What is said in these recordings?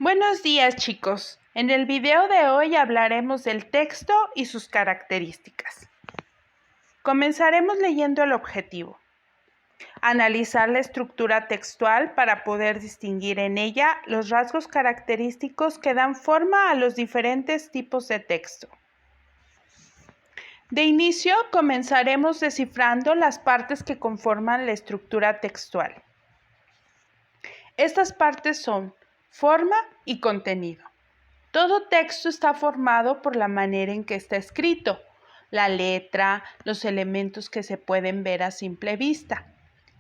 Buenos días, chicos. En el video de hoy hablaremos del texto y sus características. Comenzaremos leyendo el objetivo. Analizar la estructura textual para poder distinguir en ella los rasgos característicos que dan forma a los diferentes tipos de texto. De inicio, comenzaremos descifrando las partes que conforman la estructura textual. Estas partes son forma y contenido. Todo texto está formado por la manera en que está escrito, la letra, los elementos que se pueden ver a simple vista,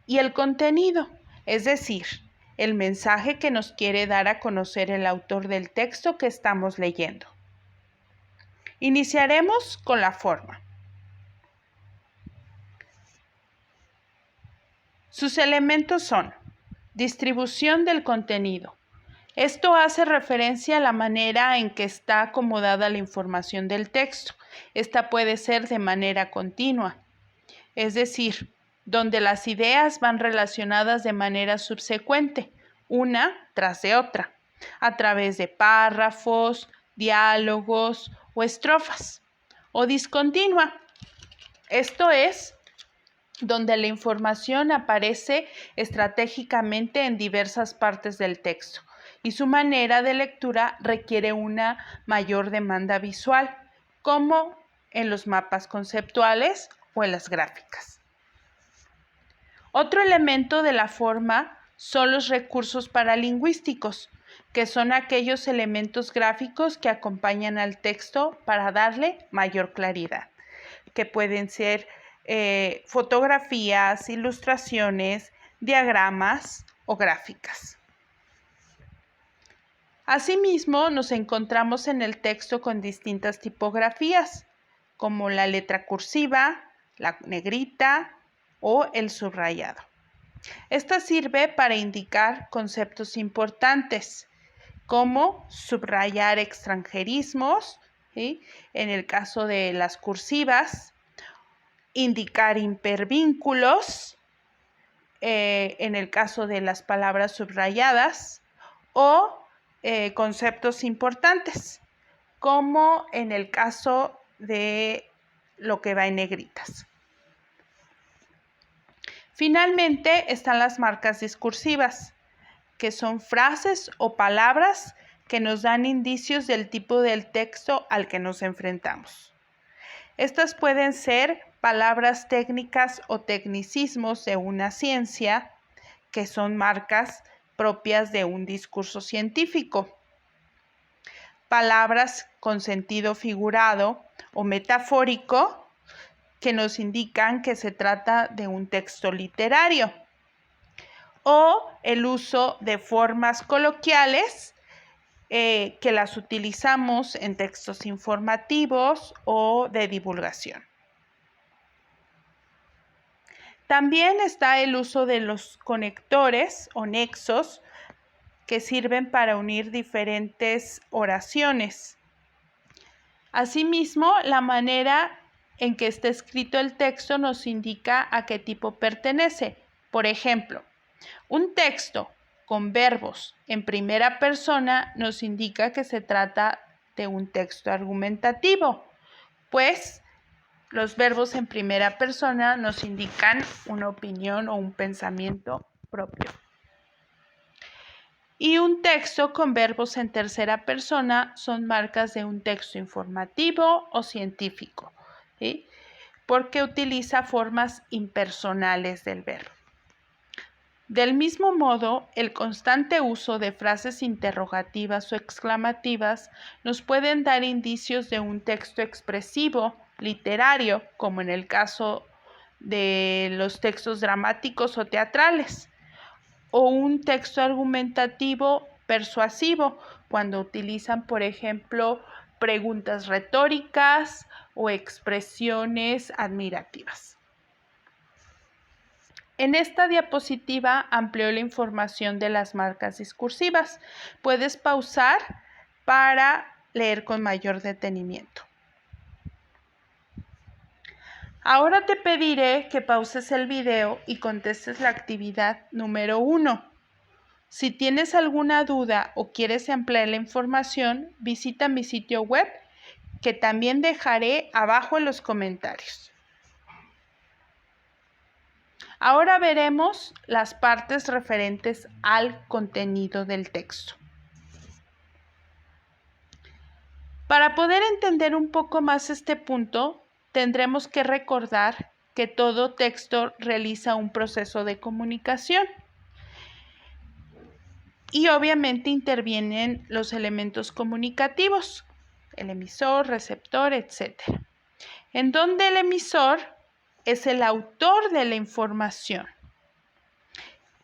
y el contenido, es decir, el mensaje que nos quiere dar a conocer el autor del texto que estamos leyendo. Iniciaremos con la forma. Sus elementos son distribución del contenido. Esto hace referencia a la manera en que está acomodada la información del texto. Esta puede ser de manera continua, es decir, donde las ideas van relacionadas de manera subsecuente, una tras de otra, a través de párrafos, diálogos o estrofas, o discontinua. Esto es donde la información aparece estratégicamente en diversas partes del texto y su manera de lectura requiere una mayor demanda visual, como en los mapas conceptuales o en las gráficas. Otro elemento de la forma son los recursos paralingüísticos, que son aquellos elementos gráficos que acompañan al texto para darle mayor claridad, que pueden ser fotografías, ilustraciones, diagramas o gráficas. Asimismo, nos encontramos en el texto con distintas tipografías, como la letra cursiva, la negrita o el subrayado. Esta sirve para indicar conceptos importantes, como subrayar extranjerismos, ¿sí? En el caso de las cursivas, indicar hipervínculos, en el caso de las palabras subrayadas, o conceptos importantes, como en el caso de lo que va en negritas. Finalmente están las marcas discursivas, que son frases o palabras que nos dan indicios del tipo del texto al que nos enfrentamos. Estas pueden ser palabras técnicas o tecnicismos de una ciencia, que son marcas propias de un discurso científico. Palabras con sentido figurado o metafórico, que nos indican que se trata de un texto literario. O el uso de formas coloquiales, que las utilizamos en textos informativos o de divulgación. También está el uso de los conectores o nexos, que sirven para unir diferentes oraciones. Asimismo, la manera en que está escrito el texto nos indica a qué tipo pertenece. Por ejemplo, un texto con verbos en primera persona nos indica que se trata de un texto argumentativo, pues los verbos en primera persona nos indican una opinión o un pensamiento propio. Y un texto con verbos en tercera persona son marcas de un texto informativo o científico, ¿sí? Porque utiliza formas impersonales del verbo. Del mismo modo, el constante uso de frases interrogativas o exclamativas nos pueden dar indicios de un texto expresivo, literario, como en el caso de los textos dramáticos o teatrales, o un texto argumentativo persuasivo, cuando utilizan, por ejemplo, preguntas retóricas o expresiones admirativas. En esta diapositiva amplió la información de las marcas discursivas. Puedes pausar para leer con mayor detenimiento. Ahora te pediré que pauses el video y contestes la actividad número 1. Si tienes alguna duda o quieres ampliar la información, visita mi sitio web, que también dejaré abajo en los comentarios. Ahora veremos las partes referentes al contenido del texto. Para poder entender un poco más este punto, tendremos que recordar que todo texto realiza un proceso de comunicación y obviamente intervienen los elementos comunicativos, el emisor, receptor, etc. En donde el emisor es el autor de la información,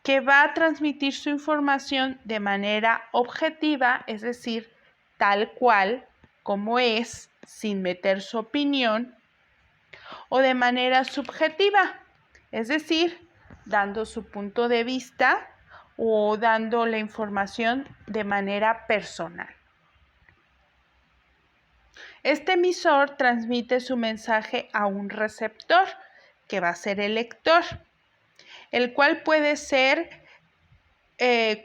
que va a transmitir su información de manera objetiva, es decir, tal cual como es, sin meter su opinión, o de manera subjetiva, es decir, dando su punto de vista o dando la información de manera personal. Este emisor transmite su mensaje a un receptor, que va a ser el lector, el cual puede ser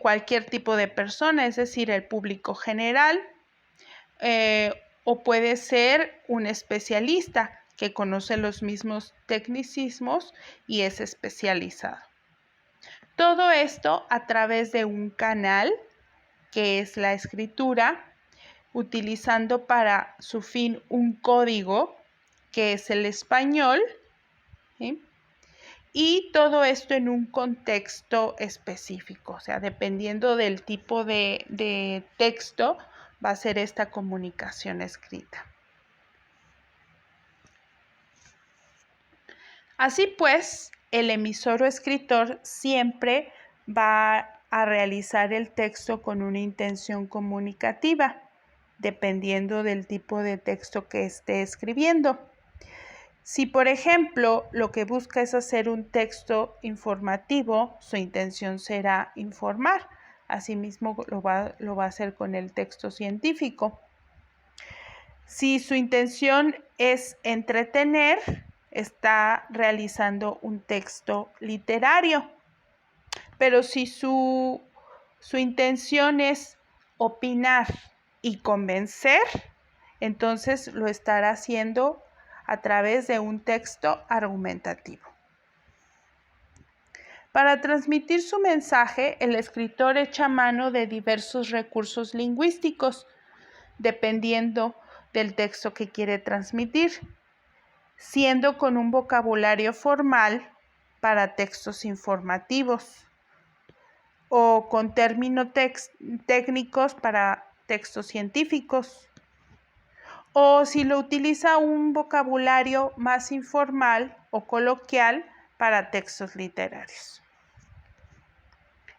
cualquier tipo de persona, es decir, el público general, o puede ser un especialista que conoce los mismos tecnicismos y es especializado. Todo esto a través de un canal, que es la escritura, utilizando para su fin un código, que es el español, ¿sí? Y todo esto en un contexto específico, o sea, dependiendo del tipo de texto, va a ser esta comunicación escrita. Así pues, el emisor o escritor siempre va a realizar el texto con una intención comunicativa, dependiendo del tipo de texto que esté escribiendo. Si, por ejemplo, lo que busca es hacer un texto informativo, su intención será informar. Asimismo, lo va a hacer con el texto científico. Si su intención es entretener, está realizando un texto literario. Pero si su intención es opinar y convencer, entonces lo estará haciendo a través de un texto argumentativo. Para transmitir su mensaje, el escritor echa mano de diversos recursos lingüísticos, dependiendo del texto que quiere transmitir, siendo con un vocabulario formal para textos informativos o con términos técnicos para textos científicos, o si lo utiliza un vocabulario más informal o coloquial para textos literarios.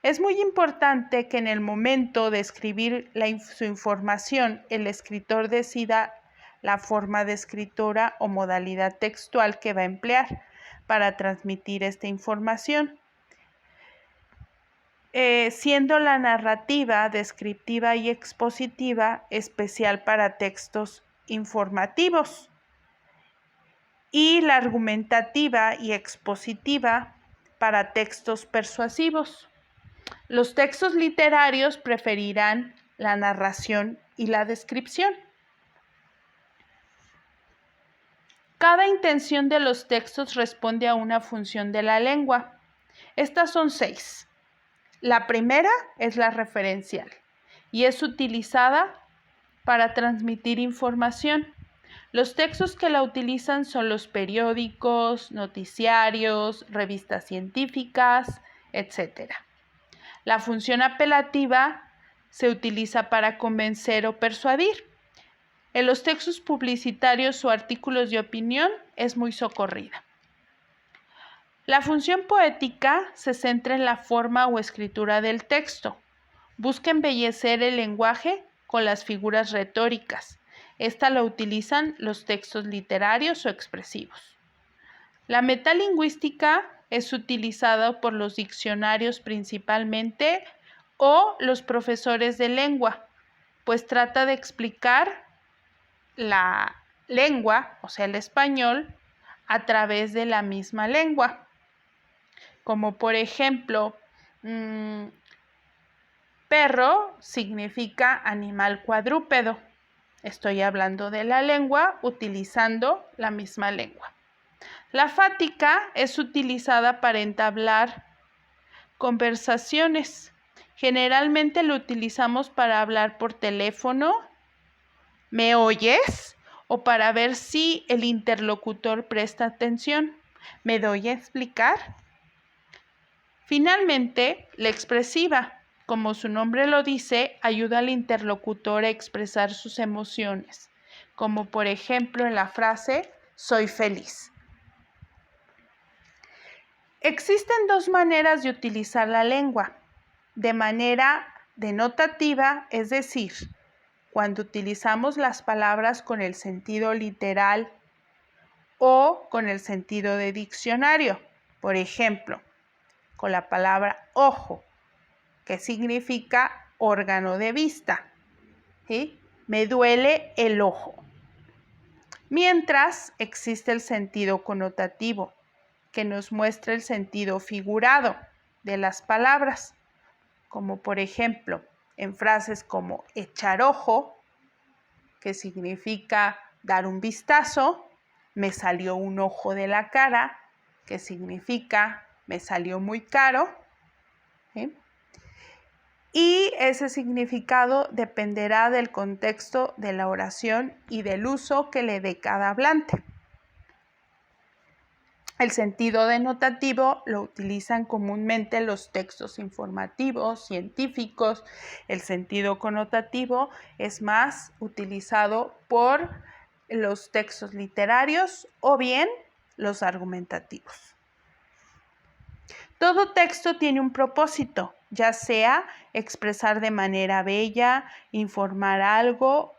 Es muy importante que en el momento de escribir su información, el escritor decida la forma de escritura o modalidad textual que va a emplear para transmitir esta información, siendo la narrativa, descriptiva y expositiva especial para textos informativos y la argumentativa y expositiva para textos persuasivos. Los textos literarios preferirán la narración y la descripción. Cada intención de los textos responde a una función de la lengua. Estas son 6. La primera es la referencial y es utilizada para transmitir información. Los textos que la utilizan son los periódicos, noticiarios, revistas científicas, etc. La función apelativa se utiliza para convencer o persuadir. En los textos publicitarios o artículos de opinión es muy socorrida. La función poética se centra en la forma o escritura del texto. Busca embellecer el lenguaje con las figuras retóricas. Esta la utilizan los textos literarios o expresivos. La metalingüística es utilizada por los diccionarios principalmente o los profesores de lengua, pues trata de explicar la lengua, o sea, el español, a través de la misma lengua. Como por ejemplo, Perro significa animal cuadrúpedo. Estoy hablando de la lengua utilizando la misma lengua. La fática es utilizada para entablar conversaciones. Generalmente lo utilizamos para hablar por teléfono, ¿me oyes? O para ver si el interlocutor presta atención. ¿Me doy a explicar? Finalmente, la expresiva, como su nombre lo dice, ayuda al interlocutor a expresar sus emociones, como por ejemplo en la frase soy feliz. Existen dos maneras de utilizar la lengua, de manera denotativa, es decir, cuando utilizamos las palabras con el sentido literal o con el sentido de diccionario. Por ejemplo, con la palabra ojo, que significa órgano de vista. ¿Sí? Me duele el ojo. Mientras existe el sentido connotativo, que nos muestra el sentido figurado de las palabras, como por ejemplo en frases como echar ojo, que significa dar un vistazo, me salió un ojo de la cara, que significa me salió muy caro, ¿sí? Y ese significado dependerá del contexto de la oración y del uso que le dé cada hablante. El sentido denotativo lo utilizan comúnmente los textos informativos, científicos. El sentido connotativo es más utilizado por los textos literarios o bien los argumentativos. Todo texto tiene un propósito, ya sea expresar de manera bella, informar algo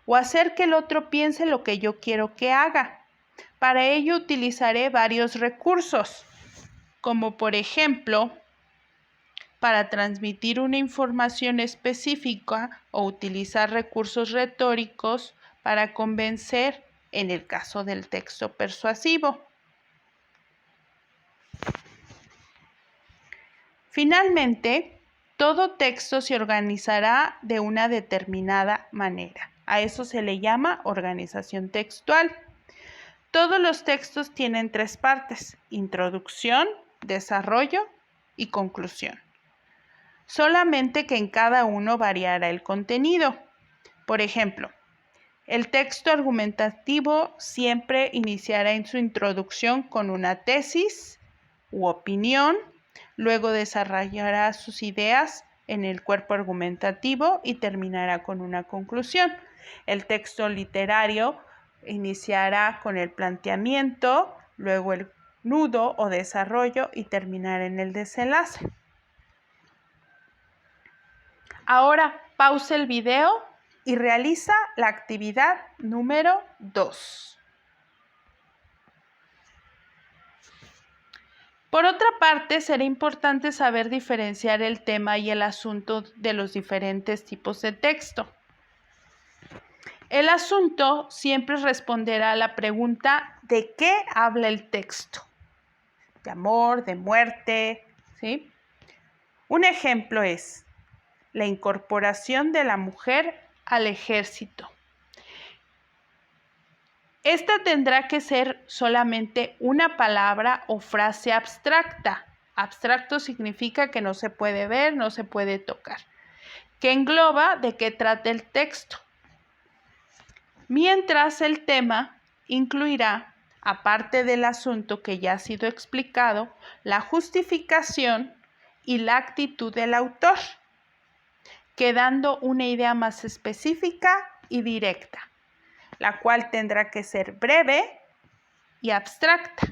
o hacer que el otro piense lo que yo quiero que haga. Para ello utilizaré varios recursos, como por ejemplo, para transmitir una información específica o utilizar recursos retóricos para convencer en el caso del texto persuasivo. Finalmente, todo texto se organizará de una determinada manera. A eso se le llama organización textual. Todos los textos tienen tres partes: introducción, desarrollo y conclusión. Solamente que en cada uno variará el contenido. Por ejemplo, el texto argumentativo siempre iniciará en su introducción con una tesis u opinión, luego desarrollará sus ideas en el cuerpo argumentativo y terminará con una conclusión. El texto literario iniciará con el planteamiento, luego el nudo o desarrollo y terminará en el desenlace. Ahora pausa el video y realiza la actividad número 2. Por otra parte, será importante saber diferenciar el tema y el asunto de los diferentes tipos de texto. El asunto siempre responderá a la pregunta ¿de qué habla el texto? De amor, de muerte, ¿sí? Un ejemplo es la incorporación de la mujer al ejército. Esta tendrá que ser solamente una palabra o frase abstracta. Abstracto significa que no se puede ver, no se puede tocar, que engloba de qué trata el texto. Mientras el tema incluirá, aparte del asunto que ya ha sido explicado, la justificación y la actitud del autor, quedando una idea más específica y directa, la cual tendrá que ser breve y abstracta.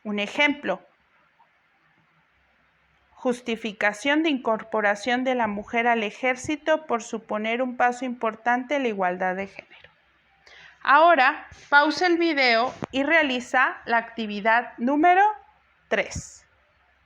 Un ejemplo: justificación de incorporación de la mujer al ejército por suponer un paso importante en la igualdad de género. Ahora, pausa el video y realiza la actividad número 3.